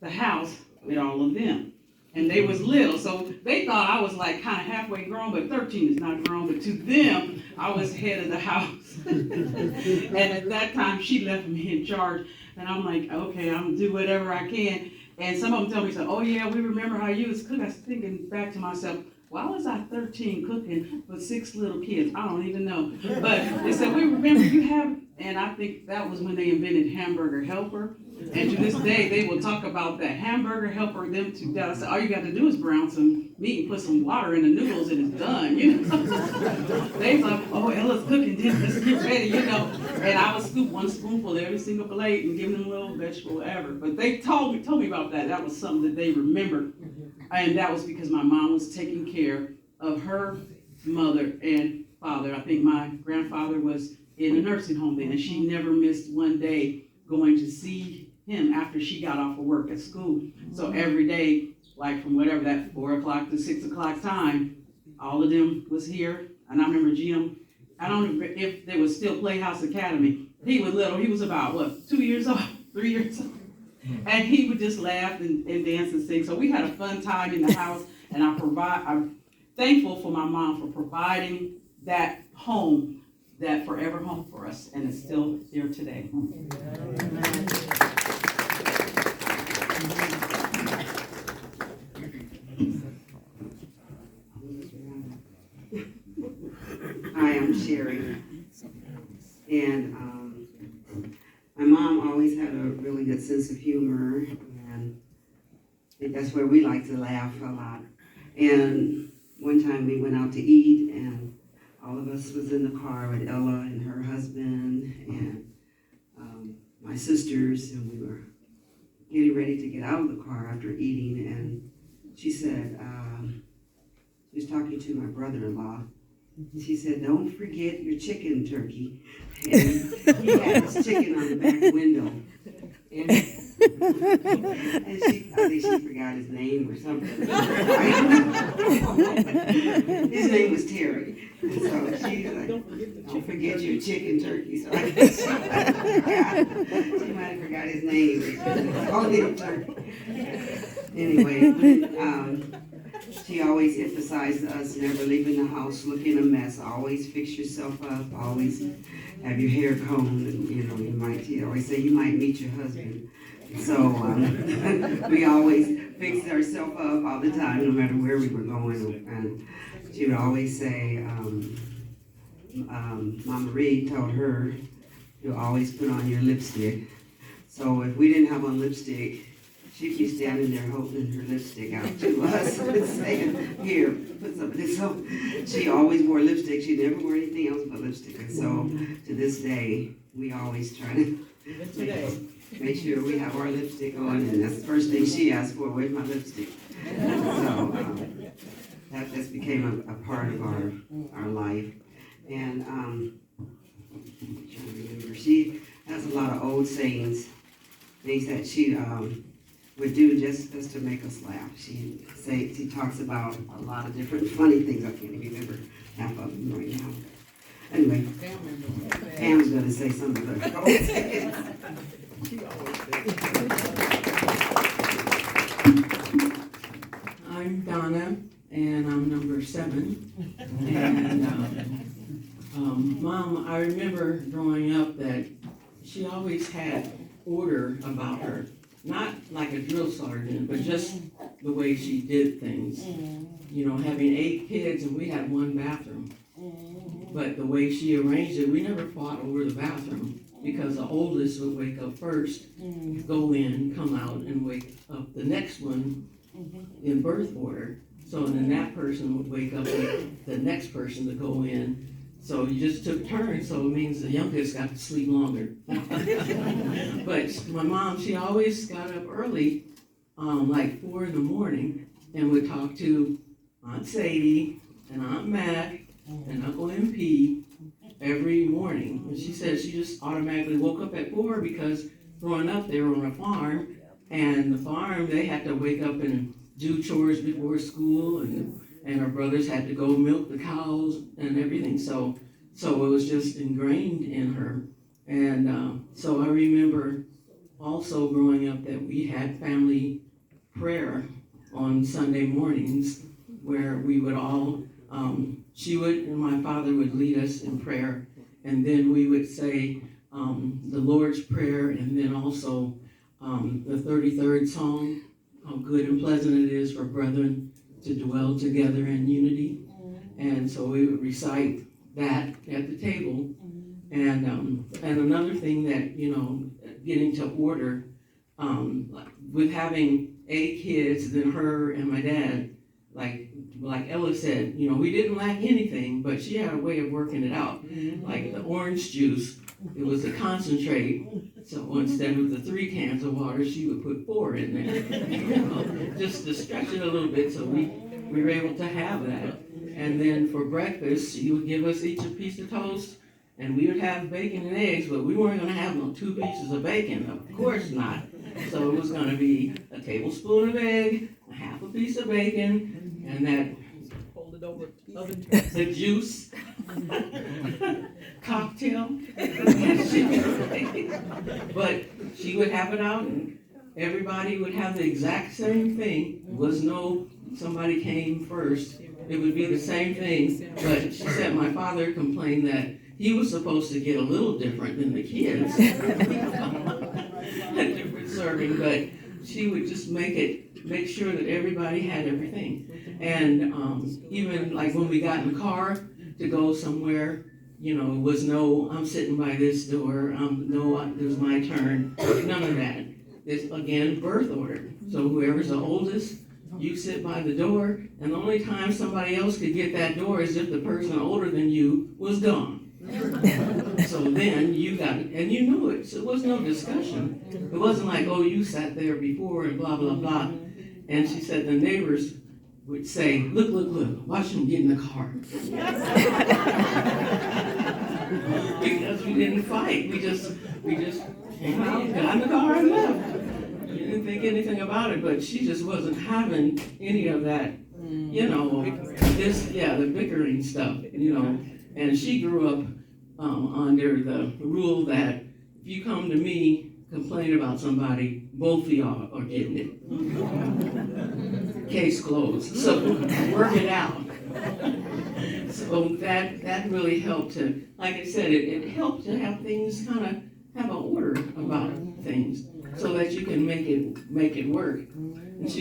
the house with all of them. And they was little, so they thought I was like kind of halfway grown, but 13 is not grown. But to them, I was head of the house. And at that time, she left me in charge. And I'm like, okay, I'm gonna do whatever I can. And some of them tell me, so, oh yeah, we remember how you was cooking. I was thinking back to myself, why was I 13 cooking with 6 little kids? I don't even know. But they said, we remember you have, and I think that was when they invented Hamburger Helper. And to this day, they will talk about that Hamburger Helper, them to death. I said, all you got to do is brown some meat and put some water in the noodles and it's done, you know. They was like, oh, Ella's cooking this, let's get ready, you know. And I would scoop 1 spoonful of every single plate and give them a little vegetable, whatever. But they told me about that. That was something that they remembered. And that was because my mom was taking care of her mother and father. I think my grandfather was in a nursing home then, and she never missed one day going to see him after she got off of work at school. So every day, like from whatever that 4 o'clock to 6 o'clock time, all of them was here. And I remember Jim, I don't remember if there was still Playhouse Academy. He was little, he was about, 2 years old, 3 years old. And he would just laugh and dance and sing. So we had a fun time in the house, and I'm thankful for my mom for providing that home, that forever home for us, and it's still here today. Hi, I'm Sherry, and my mom always had a really good sense of humor, and I think that's where we like to laugh a lot. And one time we went out to eat, and all of us was in the car with Ella and her husband and my sisters, and we were getting ready to get out of the car after eating, and she said, she was talking to my brother-in-law. She said, don't forget your chicken turkey. And he had his chicken on the back window. And I think she forgot his name or something. His name was Terry. And so she's like, don't forget your chicken turkey. So I guess she might have forgot his name. Called him turkey. Anyway, she always emphasized us never leaving the house looking a mess. Always fix yourself up. Always have your hair combed. And, she always say you might meet your husband. So we always fixed ourselves up all the time, no matter where we were going. And she would always say, Mama Reed told her to always put on your lipstick. So if we didn't have on lipstick, she'd be standing there holding her lipstick out to us and saying, here, put some of this on. She always wore lipstick. She never wore anything else but lipstick. And so to this day, we always try to make sure we have our lipstick on. And that's the first thing she asked for, where's my lipstick? So that just became a part of our life. And I'm trying to remember, she has a lot of old sayings, things that she would do just to make us laugh. She talks about a lot of different funny things. I can't even remember half of them right now. Anyway, Pam's going to say some of the old sayings. I'm Donna, and I'm number 7. And Mom, I remember growing up that she always had order about her. Not like a drill sergeant, but just the way she did things. You know, having 8 kids and we had 1 bathroom. But the way she arranged it, we never fought over the bathroom because the oldest would wake up first, go in, come out, and wake up the next one in birth order. So then that person would wake up with the next person to go in. So you just took turns, so it means the youngest got to sleep longer. But my mom, she always got up early, like 4 in the morning, and would talk to Aunt Sadie and Aunt Mac and Uncle MP every morning. And she said she just automatically woke up at 4 because growing up they were on a farm, and the farm they had to wake up and do chores before school, and her brothers had to go milk the cows and everything. So it was just ingrained in her. And so I remember also growing up that we had family prayer on Sunday mornings where we would all, she would and my father would lead us in prayer, and then we would say the Lord's Prayer, and then also the 33rd Psalm, how good and pleasant it is for brethren to dwell together in unity. And so we would recite that at the table. And another thing that, you know, getting to order, with having 8 kids, then her and my dad, like Ella said, you know, we didn't lack anything, but she had a way of working it out. Like the orange juice, it was a concentrate. So instead of the 3 cans of water, she would put 4 in there, you know, just to stretch it a little bit so we were able to have that. And then for breakfast, she would give us each a piece of toast, and we would have bacon and eggs, but we weren't gonna have no 2 pieces of bacon, of course not. So it was gonna be a tablespoon of egg, a half a piece of bacon, and that Hold it over oven. the juice cocktail. But she would have it out and everybody would have the exact same thing. It was no, somebody came first. It would be the same thing, but she said my father complained that he was supposed to get a little different than the kids. A different serving, but she would just make sure that everybody had everything. And even like when we got in the car to go somewhere, you know, it was no, I'm sitting by this door, no, it was my turn, none of that. It's again, birth order. So whoever's the oldest, you sit by the door, and the only time somebody else could get that door is if the person older than you was gone. So then you got it, and you knew it, so it was no discussion. It wasn't like, oh, you sat there before and blah, blah, blah. And she said the neighbors would say, look, watch him get in the car. Because we didn't fight, we just came out, got in the car and left. You didn't think anything about it, but she just wasn't having any of that, you know, the bickering stuff, you know. And she grew up under the rule that if you come to me, complain about somebody, both of y'all are getting it. Case closed. So work it out. So that really helped to, like I said, it helped to have things kind of have an order about things so that you can make it work. And she